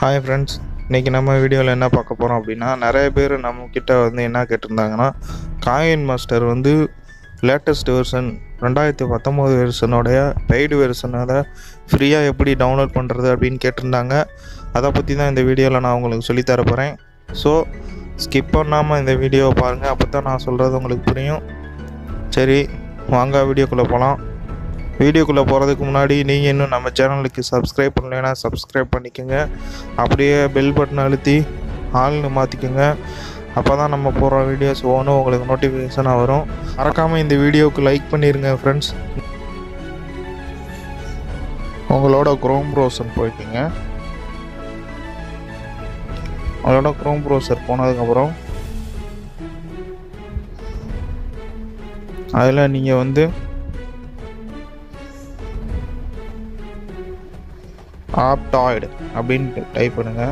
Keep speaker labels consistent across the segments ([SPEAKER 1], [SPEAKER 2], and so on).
[SPEAKER 1] Hi friends, இன்றைக்கி நம்ம வீடியோவில் என்ன பார்க்க போகிறோம் அப்படின்னா, நிறைய பேர் நம்மக்கிட்ட வந்து என்ன கேட்டிருந்தாங்கன்னா, காயின் மாஸ்டர் வந்து லேட்டஸ்ட் வெர்ஷன் 2019 வெர்ஷனோடைய பெய்டு வெர்ஷனோட ஃப்ரீயாக எப்படி டவுன்லோட் பண்ணுறது அப்படின்னு கேட்டிருந்தாங்க. அதை பற்றி தான் இந்த வீடியோவில் நான் உங்களுக்கு சொல்லித்தர போகிறேன். ஸோ ஸ்கிப் பண்ணாமல் இந்த வீடியோவை பாருங்கள், அப்போ தான் நான் சொல்கிறது உங்களுக்கு புரியும். சரி, வாங்க வீடியோக்குள்ளே போகலாம். வீடியோக்குள்ளே போகிறதுக்கு முன்னாடி நீங்கள் இன்னும் நம்ம சேனலுக்கு சப்ஸ்கிரைப் பண்ணலைன்னா சப்ஸ்கிரைப் பண்ணிக்கோங்க. அப்படியே பெல் பட்டன் அழுத்தி ஆள்னு மாற்றிக்கோங்க. அப்போ தான் நம்ம போகிற வீடியோஸ் ஒவ்வொன்றும் உங்களுக்கு நோட்டிஃபிகேஷனாக வரும். மறக்காமல் இந்த வீடியோவுக்கு லைக் பண்ணிடுங்க ஃப்ரெண்ட்ஸ். உங்களோட க்ரோம் ப்ரௌசர் போய்க்குங்க. உங்களோட க்ரோம் ப்ரௌசர் போனதுக்கப்புறம் அதில் நீங்கள் வந்து ஆப்டாய்டு அப்படின்னு டைப் பண்ணுங்க.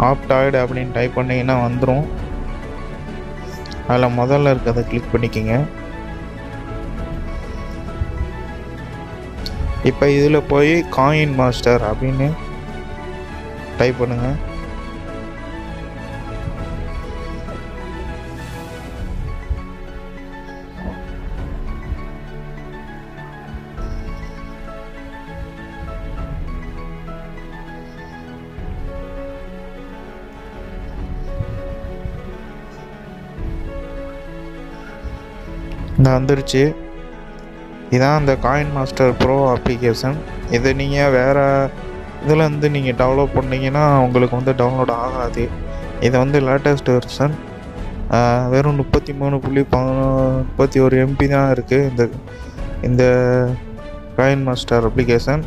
[SPEAKER 1] ஆப்டாய்டு அப்படின்னு டைப் பண்ணிங்கன்னா வந்துடும். அதில் முதல்ல இருக்கிறத கிளிக் பண்ணிக்கோங்க. இப்போ இதில் போய் காயின் மாஸ்டர் அப்படின்னு டைப் பண்ணுங்க. இந்த வந்துருச்சு. இதான் அந்த காயின் மாஸ்டர் ப்ரோ அப்ளிகேஷன். இதை நீங்கள் வேறு இதில் வந்து நீங்கள் டவுன்லோட் பண்ணிங்கன்னா உங்களுக்கு வந்து டவுன்லோட் ஆகாது. இதை வந்து லேட்டஸ்ட் வெர்ஷன் வெறும் 33.31 MB தான் இருக்குது இந்த காயின் மாஸ்டர் அப்ளிகேஷன்.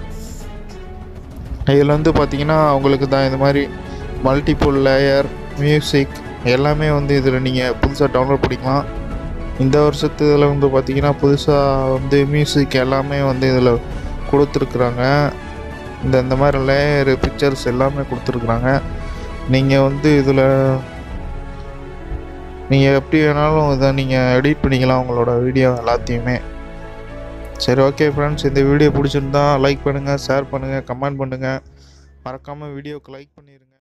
[SPEAKER 1] இதில் வந்து பார்த்திங்கன்னா உங்களுக்கு தான் இந்த மாதிரி மல்டிபிள் லேயர் மியூசிக் எல்லாமே வந்து இதில் நீங்கள் புதுசாக டவுன்லோட் பண்ணிக்கலாம். இந்த வருஷத்துல வந்து பார்த்திங்கன்னா புதுசாக வந்து மியூசிக் எல்லாமே வந்து இதில் கொடுத்துருக்குறாங்க. இந்த மாதிரி லேயரு பிக்சர்ஸ் எல்லாமே கொடுத்துருக்குறாங்க. நீங்கள் வந்து இதில் நீங்கள் எப்படி வேணாலும் இதை நீங்கள் எடிட் பண்ணிக்கலாம் உங்களோட வீடியோ எல்லாத்தையுமே. சரி, ஓகே ஃப்ரெண்ட்ஸ், இந்த வீடியோ பிடிச்சிருந்தா லைக் பண்ணுங்கள், ஷேர் பண்ணுங்கள், கமெண்ட் பண்ணுங்கள். மறக்காமல் வீடியோவுக்கு லைக் பண்ணிடுங்க.